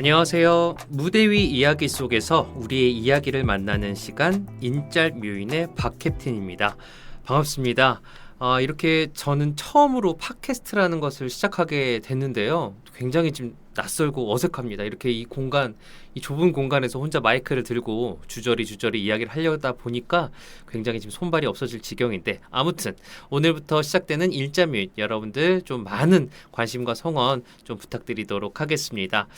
안녕하세요. 무대 위 이야기 속에서 우리의 이야기를 만나는 시간 인짤묘인의 박캡틴입니다. 반갑습니다. 이렇게 저는 처음으로 팟캐스트라는 것을 시작하게 됐는데요. 굉장히 좀 낯설고 어색합니다. 이렇게 이 좁은 공간에서 혼자 마이크를 들고 주저리 이야기를 하려다 보니까 굉장히 지금 손발이 없어질 지경인데, 아무튼 오늘부터 시작되는 일자묘인 여러분들 좀 많은 관심과 성원 좀 부탁드리도록 하겠습니다.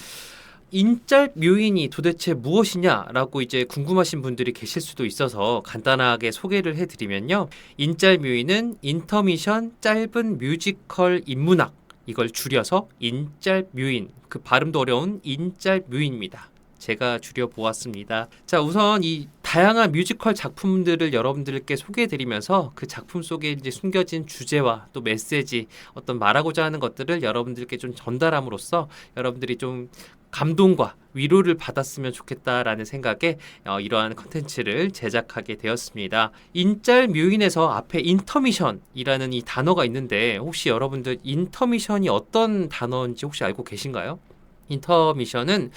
인짤 묘인이 도대체 무엇이냐라고 이제 궁금하신 분들이 계실 수도 있어서 간단하게 소개를 해드리면요. 인짤 묘인은 인터미션 짧은 뮤지컬 인문학, 이걸 줄여서 인짤 묘인, 그 발음도 어려운 인짤 묘인입니다. 제가 줄여보았습니다. 자, 우선 이 다양한 뮤지컬 작품들을 여러분들께 소개해드리면서 그 작품 속에 이제 숨겨진 주제와 또 메시지, 어떤 말하고자 하는 것들을 여러분들께 좀 전달함으로써 여러분들이 좀 감동과 위로를 받았으면 좋겠다라는 생각에 이러한 컨텐츠를 제작하게 되었습니다. 인짤 묘인에서 앞에 인터미션이라는 이 단어가 있는데, 혹시 여러분들 인터미션이 어떤 단어인지 혹시 알고 계신가요? 인터미션은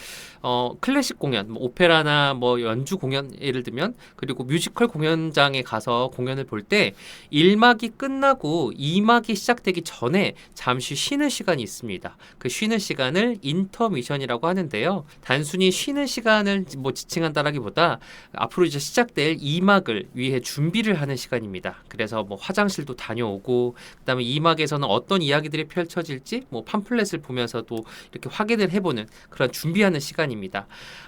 클래식 공연, 오페라나 연주 공연 예를 들면, 그리고 뮤지컬 공연장에 가서 공연을 볼 때 1막이 끝나고 2막이 시작되기 전에 잠시 쉬는 시간이 있습니다. 그 쉬는 시간을 인터미션이라고 하는데요. 단순히 쉬는 시간을 지칭한다라기보다 앞으로 이제 시작될 2막을 위해 준비를 하는 시간입니다. 그래서 화장실도 다녀오고, 그다음에 2막에서는 어떤 이야기들이 펼쳐질지 팜플렛을 보면서도 이렇게 확인을 해보는 그런 준비하는 시간입니다.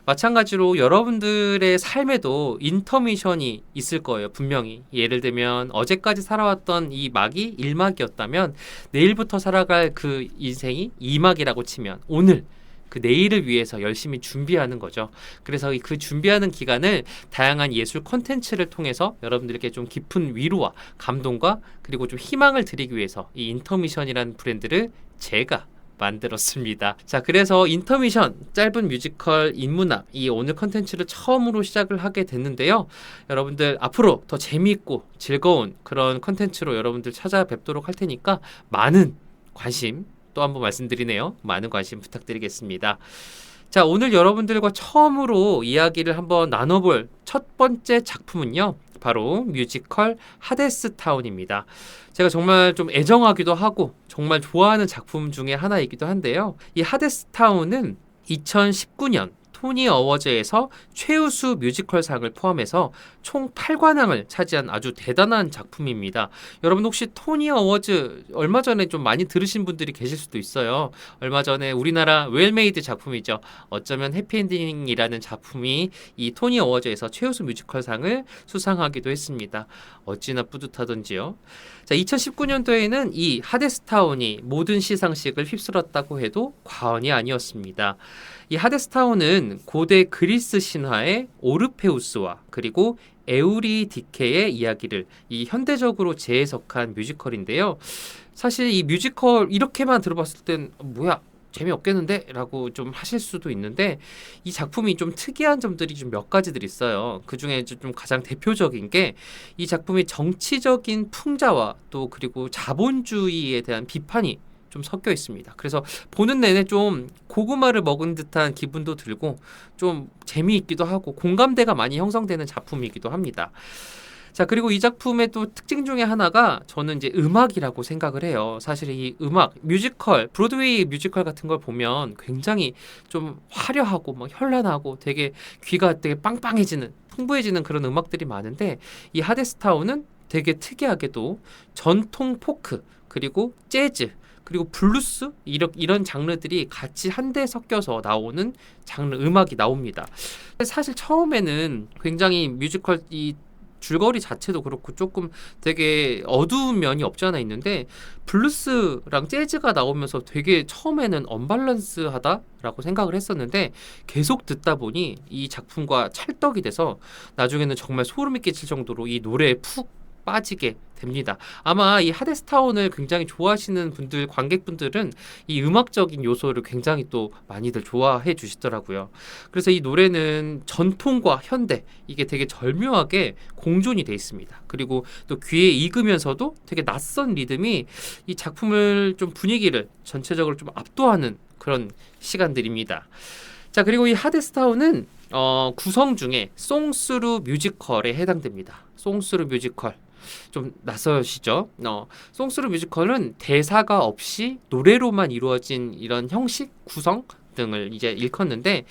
마찬가지로 여러분들의 삶에도 인터미션이 있을 거예요. 분명히. 예를 들면 어제까지 살아왔던 이 막이 1막이었다면 내일부터 살아갈 그 인생이 2막이라고 치면 오늘 그 내일을 위해서 열심히 준비하는 거죠. 그래서 그 준비하는 기간을 다양한 예술 콘텐츠를 통해서 여러분들께 좀 깊은 위로와 감동과 그리고 좀 희망을 드리기 위해서 이 인터미션이라는 브랜드를 제가 만들었습니다. 자, 그래서 인터미션 짧은 뮤지컬 인문학, 이 오늘 컨텐츠를 처음으로 시작을 하게 됐는데요. 여러분들 앞으로 더 재미있고 즐거운 그런 컨텐츠로 여러분들 찾아뵙도록 할 테니까 많은 관심, 또 한번 말씀드리네요. 많은 관심 부탁드리겠습니다. 자, 오늘 여러분들과 처음으로 이야기를 한번 나눠볼 첫 번째 작품은요, 바로 뮤지컬 하데스타운입니다. 제가 정말 좀 애정하기도 하고 정말 좋아하는 작품 중에 하나이기도 한데요. 이 하데스타운은 2019년 토니 어워즈에서 최우수 뮤지컬상을 포함해서 총 8관왕을 차지한 아주 대단한 작품입니다. 여러분 혹시 토니 어워즈 얼마 전에 좀 많이 들으신 분들이 계실 수도 있어요. 얼마 전에 우리나라 웰메이드 작품이죠. 어쩌면 해피엔딩이라는 작품이 이 토니 어워즈에서 최우수 뮤지컬상을 수상하기도 했습니다. 어찌나 뿌듯하던지요. 자, 2019년도에는 이 하데스타운이 모든 시상식을 휩쓸었다고 해도 과언이 아니었습니다. 이 하데스타운은 고대 그리스 신화의 오르페우스와 그리고 에우리디케의 이야기를 이 현대적으로 재해석한 뮤지컬인데요. 사실 이 뮤지컬 이렇게만 들어봤을 땐 뭐야, 재미없겠는데? 라고 좀 하실 수도 있는데, 이 작품이 좀 특이한 점들이 좀 몇 가지들 있어요. 그 중에 좀 가장 대표적인 게 이 작품이 정치적인 풍자와 또 그리고 자본주의에 대한 비판이 좀 섞여 있습니다. 그래서 보는 내내 좀 고구마를 먹은 듯한 기분도 들고 좀 재미있기도 하고 공감대가 많이 형성되는 작품이기도 합니다. 자, 그리고 이 작품의 또 특징 중에 하나가 저는 이제 음악이라고 생각을 해요. 사실 이 음악, 뮤지컬, 브로드웨이 뮤지컬 같은 걸 보면 굉장히 좀 화려하고 현란하고 되게 귀가 되게 빵빵해지는, 풍부해지는 그런 음악들이 많은데, 이 하데스타운은 되게 특이하게도 전통 포크, 그리고 재즈, 그리고 블루스 이런 장르들이 같이 한데 섞여서 나오는 장르 음악이 나옵니다. 사실 처음에는 굉장히 뮤지컬 이 줄거리 자체도 그렇고 조금 되게 어두운 면이 없지 않아 있는데, 블루스랑 재즈가 나오면서 되게 처음에는 언밸런스하다라고 생각을 했었는데 계속 듣다 보니 이 작품과 찰떡이 돼서 나중에는 정말 소름이 끼칠 정도로 이 노래에 푹 빠지게 됩니다. 아마 이 하데스타운을 굉장히 좋아하시는 분들, 관객분들은 이 음악적인 요소를 굉장히 또 많이들 좋아해 주시더라고요. 그래서 이 노래는 전통과 현대, 이게 되게 절묘하게 공존이 돼 있습니다. 그리고 또 귀에 익으면서도 되게 낯선 리듬이 이 작품을 좀 분위기를 전체적으로 좀 압도하는 그런 시간들입니다. 자, 그리고 이 하데스타운은 구성 중에 송스루 뮤지컬에 해당됩니다. 송스루 뮤지컬. 좀 낯서시죠? 송스루 뮤지컬은 대사가 없이 노래로만 이루어진 이런 형식, 구성 등을 이제 일컫는데,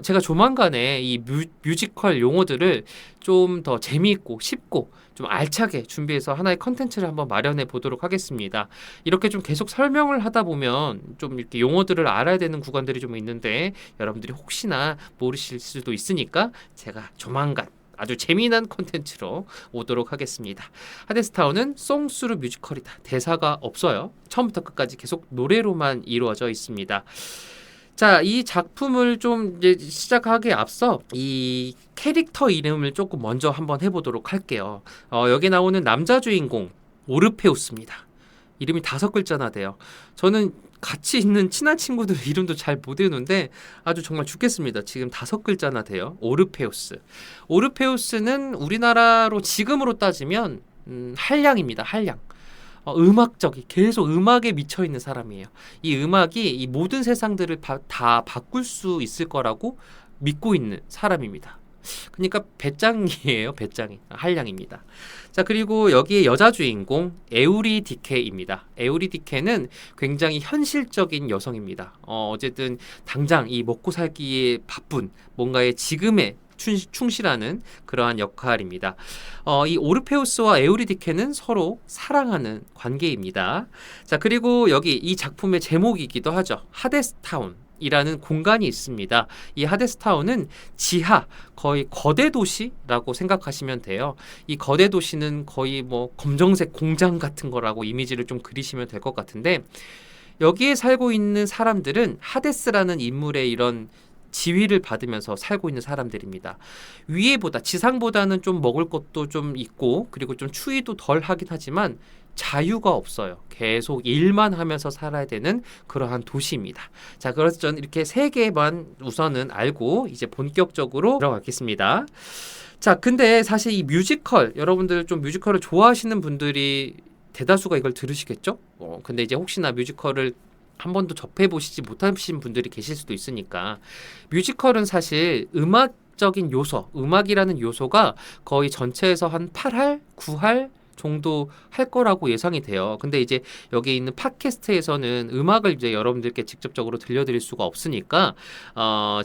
제가 조만간에 이 뮤지컬 용어들을 좀 더 재미있고 쉽고 좀 알차게 준비해서 하나의 컨텐츠를 한번 마련해 보도록 하겠습니다. 이렇게 좀 계속 설명을 하다 보면 좀 이렇게 용어들을 알아야 되는 구간들이 좀 있는데 여러분들이 혹시나 모르실 수도 있으니까 제가 조만간 아주 재미난 콘텐츠로 오도록 하겠습니다. 하데스타운은 송스루 뮤지컬이다. 대사가 없어요. 처음부터 끝까지 계속 노래로만 이루어져 있습니다. 자, 이 작품을 좀 이제 시작하기에 앞서 이 캐릭터 이름을 조금 먼저 한번 해보도록 할게요. 여기 나오는 남자 주인공 오르페우스입니다. 이름이 5글자나 돼요. 저는 같이 있는 친한 친구들 이름도 잘 못 외우는데 아주 정말 죽겠습니다. 지금 5글자나 돼요. 오르페우스. 오르페우스는 우리나라로 지금으로 따지면 한량입니다. 한량. 음악적이 계속 음악에 미쳐 있는 사람이에요. 이 음악이 이 모든 세상들을 다 바꿀 수 있을 거라고 믿고 있는 사람입니다. 그러니까 배짱이에요. 배짱이. 한량입니다. 자, 그리고 여기에 여자 주인공 에우리디케입니다. 에우리디케는 굉장히 현실적인 여성입니다. 어쨌든 당장 이 먹고 살기에 바쁜 뭔가의 지금의 충실하는 그러한 역할입니다. 이 오르페우스와 에우리디케는 서로 사랑하는 관계입니다. 자, 그리고 여기 이 작품의 제목이기도 하죠. 하데스타운 이라는 공간이 있습니다. 이 하데스타운은 지하, 거의 거대 도시라고 생각하시면 돼요. 이 거대 도시는 거의 뭐 검정색 공장 같은 거라고 이미지를 좀 그리시면 될 것 같은데, 여기에 살고 있는 사람들은 하데스라는 인물의 이런 지위를 받으면서 살고 있는 사람들입니다. 위에보다, 지상보다는 좀 먹을 것도 좀 있고, 그리고 좀 추위도 덜 하긴 하지만 자유가 없어요. 계속 일만 하면서 살아야 되는 그러한 도시입니다. 자, 그래서 저는 이렇게 3개만 우선은 알고 이제 본격적으로 들어가겠습니다. 자, 근데 사실 이 뮤지컬, 여러분들 좀 뮤지컬을 좋아하시는 분들이 대다수가 이걸 들으시겠죠? 근데 이제 혹시나 뮤지컬을 한 번도 접해보시지 못하신 분들이 계실 수도 있으니까, 뮤지컬은 사실 음악적인 요소, 음악이라는 요소가 거의 전체에서 한 8할, 9할 정도 할 거라고 예상이 돼요. 근데 이제 여기 있는 팟캐스트에서는 음악을 이제 여러분들께 직접적으로 들려드릴 수가 없으니까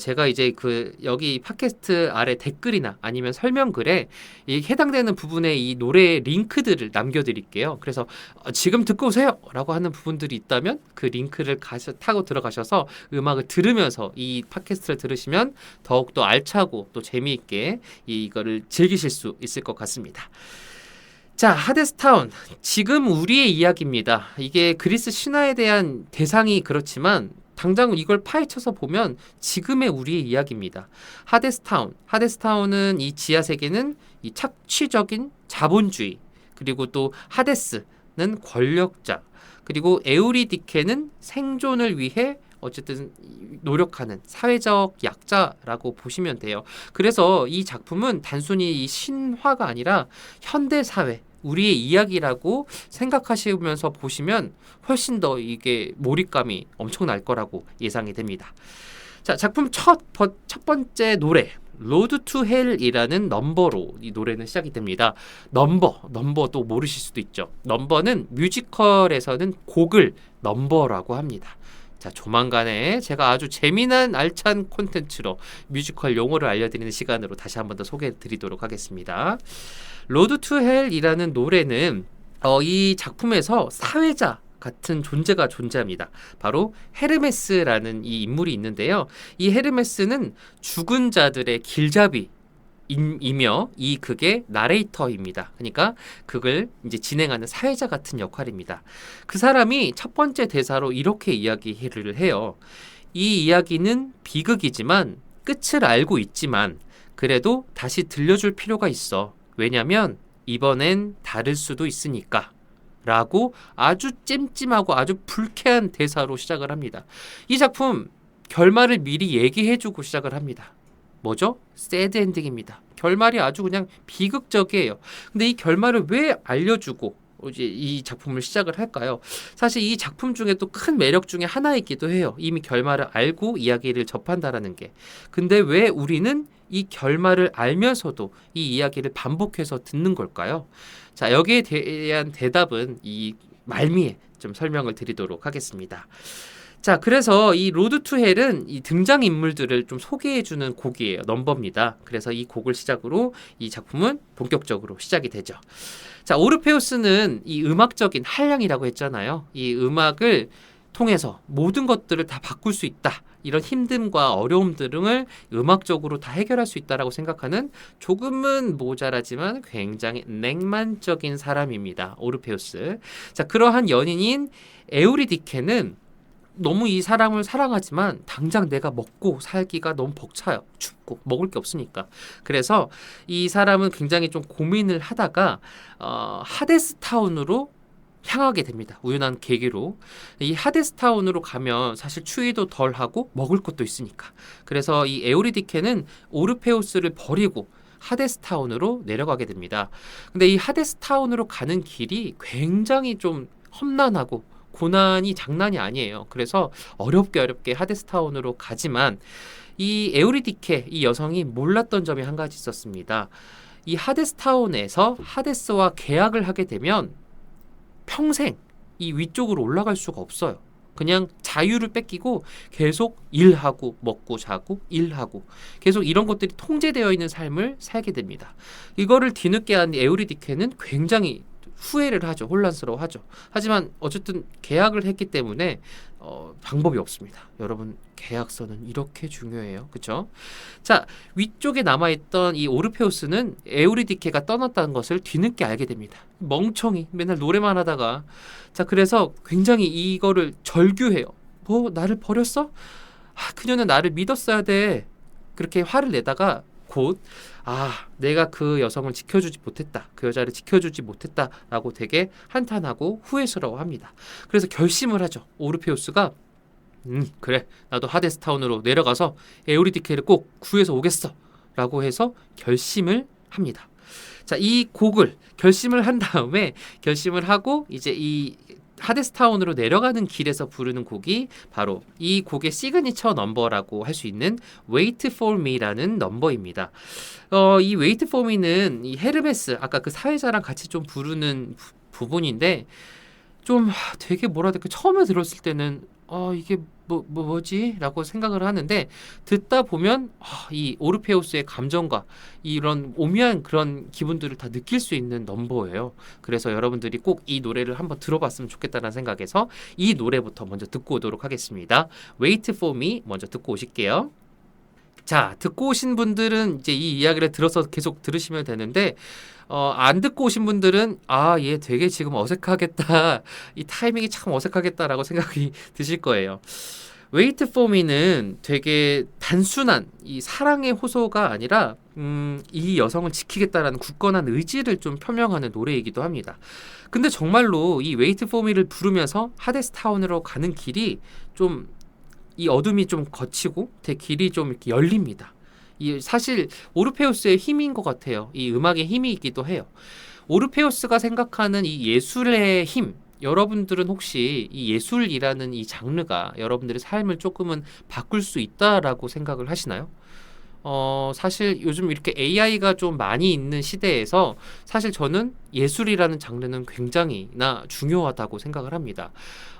제가 이제 여기 팟캐스트 아래 댓글이나 아니면 설명글에 이 해당되는 부분에 이 노래 링크들을 남겨드릴게요. 그래서 지금 듣고 오세요라고 하는 부분들이 있다면 그 링크를 타고 들어가셔서 음악을 들으면서 이 팟캐스트를 들으시면 더욱더 알차고 또 재미있게 이거를 즐기실 수 있을 것 같습니다. 자, 하데스타운. 지금 우리의 이야기입니다. 이게 그리스 신화에 대한 대상이 그렇지만 당장 이걸 파헤쳐서 보면 지금의 우리의 이야기입니다. 하데스타운은 이 지하 세계는 이 착취적인 자본주의, 그리고 또 하데스는 권력자, 그리고 에우리디케는 생존을 위해 어쨌든 노력하는 사회적 약자라고 보시면 돼요. 그래서 이 작품은 단순히 이 신화가 아니라 현대사회, 우리의 이야기라고 생각하시면서 보시면 훨씬 더 이게 몰입감이 엄청날 거라고 예상이 됩니다. 자, 작품 첫 번째 노래, 로드 투 헬이라는 넘버로 이 노래는 시작이 됩니다. 넘버도 모르실 수도 있죠. 넘버는 뮤지컬에서는 곡을 넘버라고 합니다. 자, 조만간에 제가 아주 재미난 알찬 콘텐츠로 뮤지컬 용어를 알려드리는 시간으로 다시 한 번 더 소개해 드리도록 하겠습니다. 로드 투 헬이라는 노래는 이 작품에서 사회자 같은 존재가 존재합니다. 바로 헤르메스라는 이 인물이 있는데요. 이 헤르메스는 죽은 자들의 길잡이 이며 이 극의 나레이터입니다. 그러니까 극을 이제 진행하는 사회자 같은 역할입니다. 그 사람이 첫 번째 대사로 이렇게 이야기를 해요. 이 이야기는 비극이지만 끝을 알고 있지만 그래도 다시 들려줄 필요가 있어. 왜냐면 이번엔 다를 수도 있으니까. 라고 아주 찜찜하고 아주 불쾌한 대사로 시작을 합니다. 이 작품 결말을 미리 얘기해주고 시작을 합니다. 뭐죠? 새드 엔딩입니다. 결말이 아주 그냥 비극적이에요. 근데 이 결말을 왜 알려주고 이제 이 작품을 시작을 할까요? 사실 이 작품 중에 또 큰 매력 중에 하나이기도 해요. 이미 결말을 알고 이야기를 접한다라는 게. 근데 왜 우리는 이 결말을 알면서도 이 이야기를 반복해서 듣는 걸까요? 자, 여기에 대한 대답은 이 말미에 좀 설명을 드리도록 하겠습니다. 자, 그래서 이 로드 투 헬은 이 등장 인물들을 좀 소개해주는 곡이에요. 넘버입니다. 그래서 이 곡을 시작으로 이 작품은 본격적으로 시작이 되죠. 자, 오르페우스는 이 음악적인 한량이라고 했잖아요. 이 음악을 통해서 모든 것들을 다 바꿀 수 있다. 이런 힘듦과 어려움 등을 음악적으로 다 해결할 수 있다라고 생각하는 조금은 모자라지만 굉장히 낭만적인 사람입니다. 오르페우스. 자, 그러한 연인인 에우리디케는 너무 이 사람을 사랑하지만 당장 내가 먹고 살기가 너무 벅차요. 춥고 먹을 게 없으니까. 그래서 이 사람은 굉장히 좀 고민을 하다가 하데스 타운으로 향하게 됩니다. 우연한 계기로. 이 하데스 타운으로 가면 사실 추위도 덜하고 먹을 것도 있으니까. 그래서 이 에오리디케는 오르페우스를 버리고 하데스 타운으로 내려가게 됩니다. 근데 이 하데스 타운으로 가는 길이 굉장히 좀 험난하고 고난이 장난이 아니에요. 그래서 어렵게 하데스타운으로 가지만 이 에우리디케 이 여성이 몰랐던 점이 한 가지 있었습니다. 이 하데스타운에서 하데스와 계약을 하게 되면 평생 이 위쪽으로 올라갈 수가 없어요. 그냥 자유를 뺏기고 계속 일하고 먹고 자고 일하고 계속 이런 것들이 통제되어 있는 삶을 살게 됩니다. 이거를 뒤늦게 한 에우리디케는 굉장히 후회를 하죠. 혼란스러워하죠. 하지만 어쨌든 계약을 했기 때문에 방법이 없습니다. 여러분 계약서는 이렇게 중요해요. 그렇죠? 자, 위쪽에 남아있던 이 오르페우스는 에우리디케가 떠났다는 것을 뒤늦게 알게 됩니다. 멍청이 맨날 노래만 하다가 자, 그래서 굉장히 이거를 절규해요. 뭐 나를 버렸어? 그녀는 나를 믿었어야 돼. 그렇게 화를 내다가 곧 내가 그 여성을 지켜주지 못했다. 그 여자를 지켜주지 못했다라고 되게 한탄하고 후회스러워합니다. 그래서 결심을 하죠. 오르페우스가 그래 나도 하데스타운으로 내려가서 에우리디케를 꼭 구해서 오겠어 라고 해서 결심을 합니다. 자, 이 곡을 결심을 한 다음에 결심을 하고 이제 이 하데스타운으로 내려가는 길에서 부르는 곡이 바로 이 곡의 시그니처 넘버라고 할 수 있는 Wait for Me라는 넘버입니다. 이 Wait for Me는 이 헤르메스 아까 그 사회자랑 같이 좀 부르는 부분인데 좀 되게 뭐라 해야 될까 처음에 들었을 때는 이게 뭐지? 라고 생각을 하는데 듣다 보면 이 오르페우스의 감정과 이런 오묘한 그런 기분들을 다 느낄 수 있는 넘버예요. 그래서 여러분들이 꼭 이 노래를 한번 들어봤으면 좋겠다는 생각에서 이 노래부터 먼저 듣고 오도록 하겠습니다. Wait for me 먼저 듣고 오실게요. 자, 듣고 오신 분들은 이제 이 이야기를 들어서 계속 들으시면 되는데 안 듣고 오신 분들은 얘 되게 지금 어색하겠다. 이 타이밍이 참 어색하겠다라고 생각이 드실 거예요. Wait for me는 되게 단순한 이 사랑의 호소가 아니라 이 여성을 지키겠다라는 굳건한 의지를 좀 표명하는 노래이기도 합니다. 근데 정말로 이 Wait for me를 부르면서 하데스타운으로 가는 길이 좀 이 어둠이 좀 거치고 길이 좀 이렇게 열립니다. 이 사실 오르페우스의 힘인 것 같아요. 이 음악의 힘이 있기도 해요. 오르페우스가 생각하는 이 예술의 힘, 여러분들은 혹시 이 예술이라는 이 장르가 여러분들의 삶을 조금은 바꿀 수 있다라고 생각을 하시나요? 사실 요즘 이렇게 AI가 좀 많이 있는 시대에서 사실 저는 예술이라는 장르는 굉장히나 중요하다고 생각을 합니다.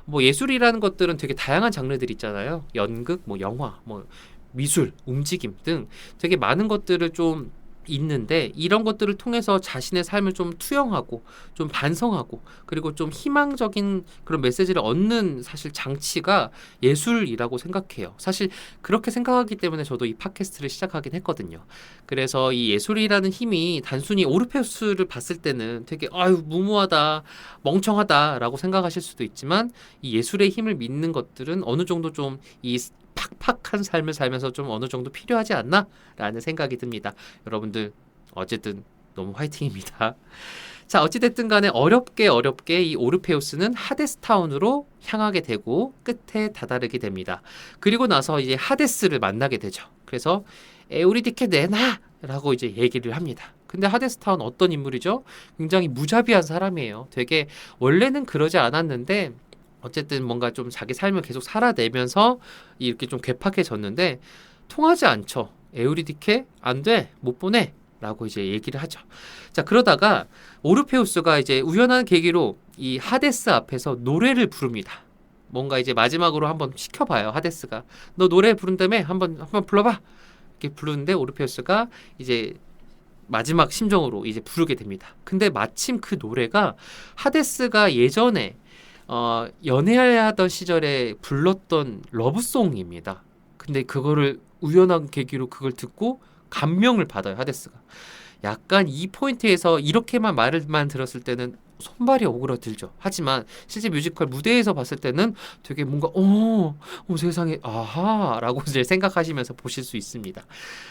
뭐 예술이라는 것들은 되게 다양한 장르들이 있잖아요. 연극, 뭐 영화, 뭐 미술, 움직임 등 되게 많은 것들을 좀 있는데 이런 것들을 통해서 자신의 삶을 좀 투영하고 좀 반성하고 그리고 좀 희망적인 그런 메시지를 얻는 사실 장치가 예술이라고 생각해요. 사실 그렇게 생각하기 때문에 저도 이 팟캐스트를 시작하긴 했거든요. 그래서 이 예술이라는 힘이 단순히 오르페우스를 봤을 때는 되게 무모하다, 멍청하다라고 생각하실 수도 있지만 이 예술의 힘을 믿는 것들은 어느 정도 좀 이 팍팍한 삶을 살면서 좀 어느 정도 필요하지 않나? 라는 생각이 듭니다. 여러분들 어쨌든 너무 화이팅입니다. 자, 어찌됐든 간에 어렵게 이 오르페우스는 하데스타운으로 향하게 되고 끝에 다다르게 됩니다. 그리고 나서 이제 하데스를 만나게 되죠. 그래서 에우리디케 내놔! 라고 이제 얘기를 합니다. 근데 하데스타운 어떤 인물이죠? 굉장히 무자비한 사람이에요. 되게 원래는 그러지 않았는데 어쨌든 뭔가 좀 자기 삶을 계속 살아내면서 이렇게 좀 괴팍해졌는데 통하지 않죠. 에우리디케 안 돼, 못 보내 라고 이제 얘기를 하죠. 자, 그러다가 오르페우스가 이제 우연한 계기로 이 하데스 앞에서 노래를 부릅니다. 뭔가 이제 마지막으로 한번 시켜봐요. 하데스가 너 노래 부른다며 한번 불러봐. 이렇게 부르는데 오르페우스가 이제 마지막 심정으로 이제 부르게 됩니다. 근데 마침 그 노래가 하데스가 예전에 연애하던 시절에 불렀던 러브송입니다. 근데 그거를 우연한 계기로 그걸 듣고 감명을 받아요. 하데스가. 약간 이 포인트에서 이렇게만 말을만 들었을 때는 손발이 오그라들죠. 하지만 실제 뮤지컬 무대에서 봤을 때는 되게 뭔가 세상에 아하라고 이제 생각하시면서 보실 수 있습니다.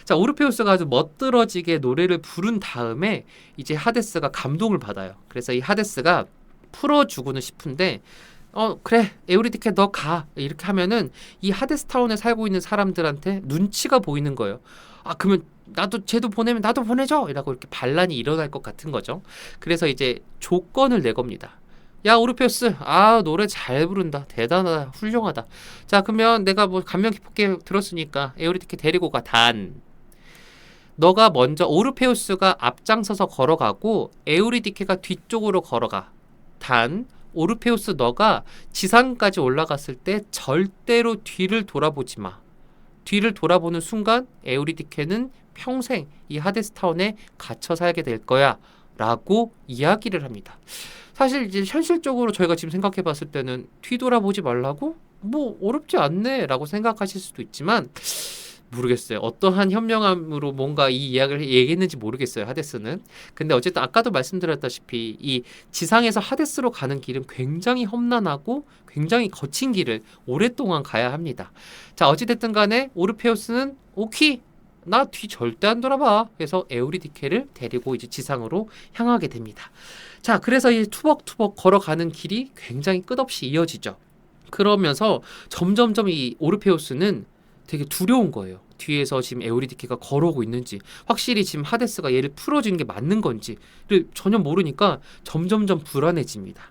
자, 오르페우스가 아주 멋들어지게 노래를 부른 다음에 이제 하데스가 감동을 받아요. 그래서 이 하데스가 풀어주고는 싶은데 그래 에우리디케 너 가 이렇게 하면은 이 하데스타운에 살고 있는 사람들한테 눈치가 보이는 거예요. 그러면 나도 쟤도 보내면 나도 보내줘 이라고 이렇게 반란이 일어날 것 같은 거죠. 그래서 이제 조건을 내겁니다. 야 오르페우스 노래 잘 부른다 대단하다 훌륭하다. 자 그러면 내가 뭐 감명 깊게 들었으니까 에우리디케 데리고 가. 단 너가 먼저 오르페우스가 앞장서서 걸어가고 에우리디케가 뒤쪽으로 걸어가. 단 오르페우스 너가 지상까지 올라갔을 때 절대로 뒤를 돌아보지 마. 뒤를 돌아보는 순간 에우리디케는 평생 이 하데스타운에 갇혀 살게 될 거야 라고 이야기를 합니다. 사실 이제 현실적으로 저희가 지금 생각해 봤을 때는 뒤돌아보지 말라고? 뭐 어렵지 않네 라고 생각하실 수도 있지만 모르겠어요. 어떠한 현명함으로 뭔가 이 이야기를 얘기했는지 모르겠어요. 하데스는. 근데 어쨌든 아까도 말씀드렸다시피 이 지상에서 하데스로 가는 길은 굉장히 험난하고 굉장히 거친 길을 오랫동안 가야 합니다. 자 어찌됐든 간에 오르페우스는 오케이 나 뒤 절대 안 돌아봐. 그래서 에우리디케를 데리고 이제 지상으로 향하게 됩니다. 자 그래서 이 투벅투벅 걸어가는 길이 굉장히 끝없이 이어지죠. 그러면서 점점점 이 오르페우스는 되게 두려운 거예요. 뒤에서 지금 에우리디케가 걸어오고 있는지 확실히 지금 하데스가 얘를 풀어주는 게 맞는 건지를 전혀 모르니까 점점점 불안해집니다.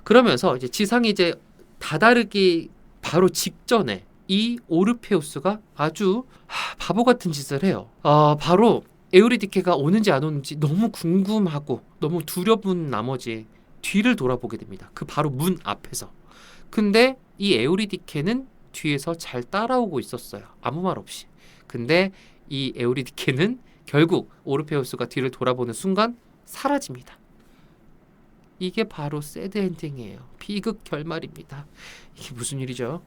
그러면서 이제 지상이 이제 다다르기 바로 직전에 이 오르페우스가 아주 바보 같은 짓을 해요. 바로 에우리디케가 오는지 안 오는지 너무 궁금하고 너무 두려운 나머지 뒤를 돌아보게 됩니다. 그 바로 문 앞에서. 근데 이 에우리디케는 뒤에서 잘 따라오고 있었어요. 아무 말 없이. 근데 이 에우리디케는 결국 오르페우스가 뒤를 돌아보는 순간 사라집니다. 이게 바로 새드 엔딩이에요. 비극 결말입니다. 이게 무슨 일이죠?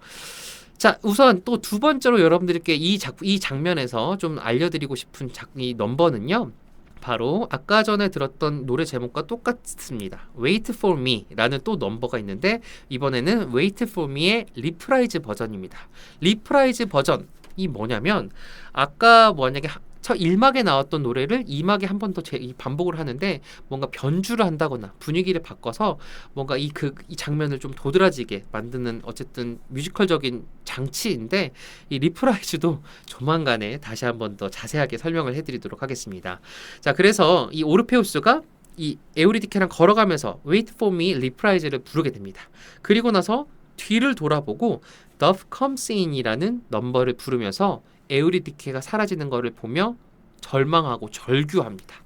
자, 우선 또 두 번째로 여러분들께 이 장면에서 좀 알려드리고 싶은 이 넘버는요. 바로 아까 전에 들었던 노래 제목과 똑같습니다. Wait for me 라는 또 넘버가 있는데 이번에는 Wait for me의 리프라이즈 버전입니다. 리프라이즈 버전이 뭐냐면 아까 만약에 첫 1막에 나왔던 노래를 2막에 한 번 더 반복을 하는데 뭔가 변주를 한다거나 분위기를 바꿔서 뭔가 이 장면을 좀 도드라지게 만드는 어쨌든 뮤지컬적인 장치인데 이 리프라이즈도 조만간에 다시 한 번 더 자세하게 설명을 해드리도록 하겠습니다. 자 그래서 이 오르페우스가 이 에우리디케랑 걸어가면서 Wait for me 리프라이즈를 부르게 됩니다. 그리고 나서 뒤를 돌아보고 Dove Comes In이라는 넘버를 부르면서 에우리디케가 사라지는 것을 보며 절망하고 절규합니다.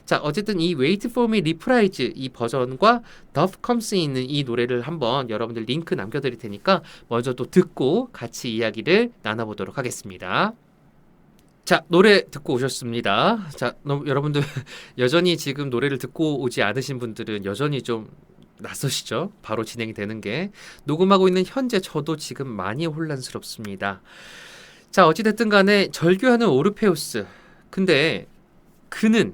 자 어쨌든 이 Wait for me 리프라이즈 이 버전과 Dove Comes In은 이 노래를 한번 여러분들 링크 남겨드릴 테니까 먼저 또 듣고 같이 이야기를 나눠보도록 하겠습니다. 자 노래 듣고 오셨습니다. 자 여러분들 여전히 지금 노래를 듣고 오지 않으신 분들은 여전히 좀 낯서시죠? 바로 진행이 되는 게 녹음하고 있는 현재 저도 지금 많이 혼란스럽습니다. 자 어찌됐든 간에 절규하는 오르페우스. 근데 그는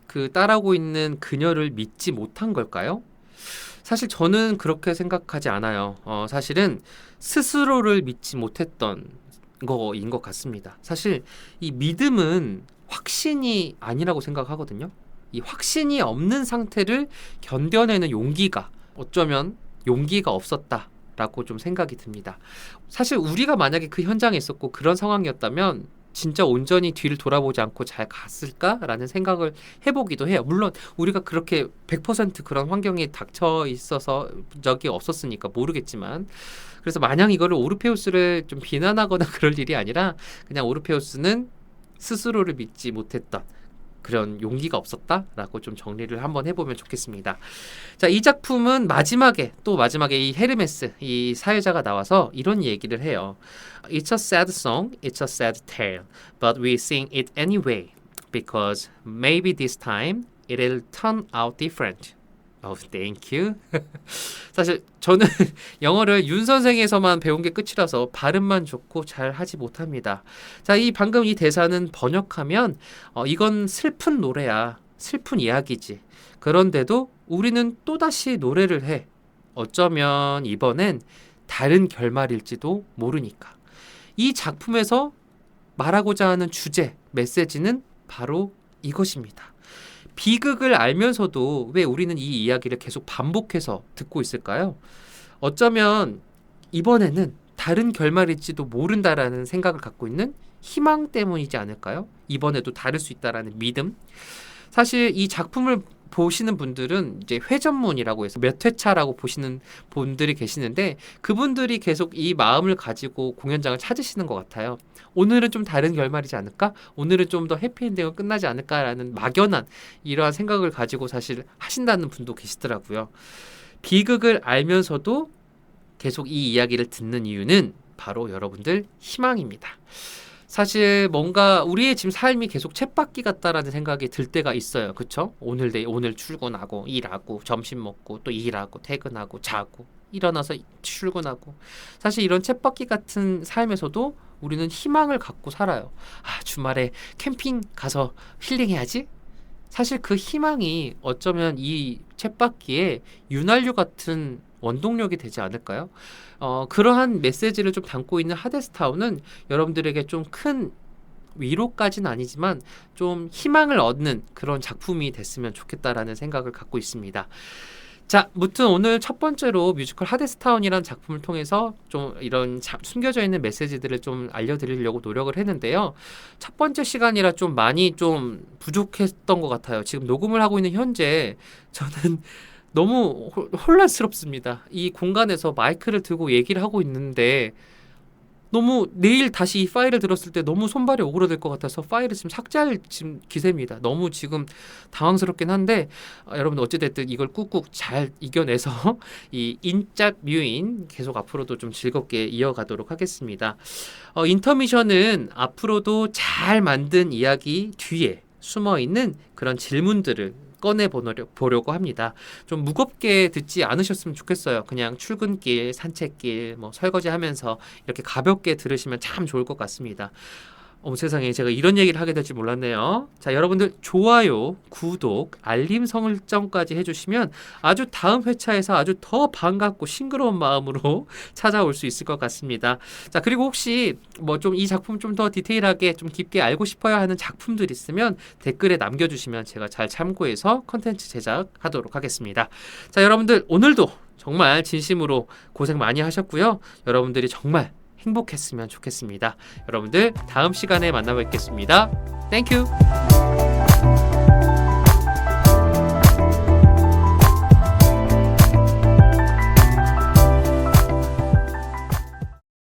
그 따라오고 있는 그녀를 믿지 못한 걸까요? 사실 저는 그렇게 생각하지 않아요. 사실은 스스로를 믿지 못했던 거인 것 같습니다. 사실 이 믿음은 확신이 아니라고 생각하거든요. 이 확신이 없는 상태를 견뎌내는 용기가 어쩌면 용기가 없었다라고 좀 생각이 듭니다. 사실 우리가 만약에 그 현장에 있었고 그런 상황이었다면 진짜 온전히 뒤를 돌아보지 않고 잘 갔을까라는 생각을 해보기도 해요. 물론 우리가 그렇게 100% 그런 환경에 닥쳐 있어서 적이 없었으니까 모르겠지만, 그래서 마냥 이거를 오르페우스를 좀 비난하거나 그럴 일이 아니라 그냥 오르페우스는 스스로를 믿지 못했던 그런 용기가 없었다라고 좀 정리를 한번 해보면 좋겠습니다. 자, 이 작품은 마지막에 이 헤르메스 이 사회자가 나와서 이런 얘기를 해요. It's a sad song, it's a sad tale, but we sing it anyway because maybe this time it'll turn out different. Oh, thank you. 사실 저는 영어를 윤 선생에서만 배운 게 끝이라서 발음만 좋고 잘 하지 못합니다. 자, 방금 이 대사는 번역하면 이건 슬픈 노래야. 슬픈 이야기지. 그런데도 우리는 또다시 노래를 해. 어쩌면 이번엔 다른 결말일지도 모르니까. 이 작품에서 말하고자 하는 주제, 메시지는 바로 이것입니다. 비극을 알면서도 왜 우리는 이 이야기를 계속 반복해서 듣고 있을까요? 어쩌면 이번에는 다른 결말일지도 모른다라는 생각을 갖고 있는 희망 때문이지 않을까요? 이번에도 다를 수 있다라는 믿음. 사실 이 작품을 보시는 분들은 이제 회전문이라고 해서 몇 회차라고 보시는 분들이 계시는데, 그분들이 계속 이 마음을 가지고 공연장을 찾으시는 것 같아요. 오늘은 좀 다른 결말이지 않을까? 오늘은 좀 더 해피엔딩으로 끝나지 않을까라는 막연한 이러한 생각을 가지고 사실 하신다는 분도 계시더라고요. 비극을 알면서도 계속 이 이야기를 듣는 이유는 바로 여러분들 희망입니다. 사실 뭔가 우리의 지금 삶이 계속 쳇바퀴 같다라는 생각이 들 때가 있어요. 그쵸? 오늘 출근하고 일하고 점심 먹고 또 일하고 퇴근하고 자고 일어나서 출근하고, 사실 이런 쳇바퀴 같은 삶에서도 우리는 희망을 갖고 살아요. 아, 주말에 캠핑 가서 힐링해야지? 사실 그 희망이 어쩌면 이 쳇바퀴에 윤활유 같은 원동력이 되지 않을까요? 그러한 메시지를 좀 담고 있는 하데스타운은 여러분들에게 좀 큰 위로까지는 아니지만 좀 희망을 얻는 그런 작품이 됐으면 좋겠다라는 생각을 갖고 있습니다. 자, 무튼 오늘 첫 번째로 뮤지컬 하데스타운이라는 작품을 통해서 좀 이런 숨겨져 있는 메시지들을 좀 알려드리려고 노력을 했는데요. 첫 번째 시간이라 좀 많이 좀 부족했던 것 같아요. 지금 녹음을 하고 있는 현재 저는 너무 혼란스럽습니다. 이 공간에서 마이크를 들고 얘기를 하고 있는데 너무 내일 다시 이 파일을 들었을 때 너무 손발이 오그라들 것 같아서 파일을 지금 삭제할 지금 기세입니다. 너무 지금 당황스럽긴 한데 여러분 어찌됐든 이걸 꾹꾹 잘 이겨내서 이 인짝 뮤인 계속 앞으로도 좀 즐겁게 이어가도록 하겠습니다. 인터미션은 앞으로도 잘 만든 이야기 뒤에 숨어있는 그런 질문들을 꺼내보려고 합니다. 좀 무겁게 듣지 않으셨으면 좋겠어요. 그냥 출근길, 산책길, 설거지하면서 이렇게 가볍게 들으시면 참 좋을 것 같습니다. 세상에 제가 이런 얘기를 하게 될 줄 몰랐네요. 자, 여러분들 좋아요, 구독, 알림 설정까지 해주시면 아주 다음 회차에서 아주 더 반갑고 싱그러운 마음으로 찾아올 수 있을 것 같습니다. 자, 그리고 혹시 좀 이 작품 좀 더 디테일하게 좀 깊게 알고 싶어야 하는 작품들 있으면 댓글에 남겨주시면 제가 잘 참고해서 컨텐츠 제작하도록 하겠습니다. 자, 여러분들 오늘도 정말 진심으로 고생 많이 하셨고요. 여러분들이 정말 행복했으면 좋겠습니다. 여러분들 다음 시간에 만나 뵙겠습니다. 땡큐.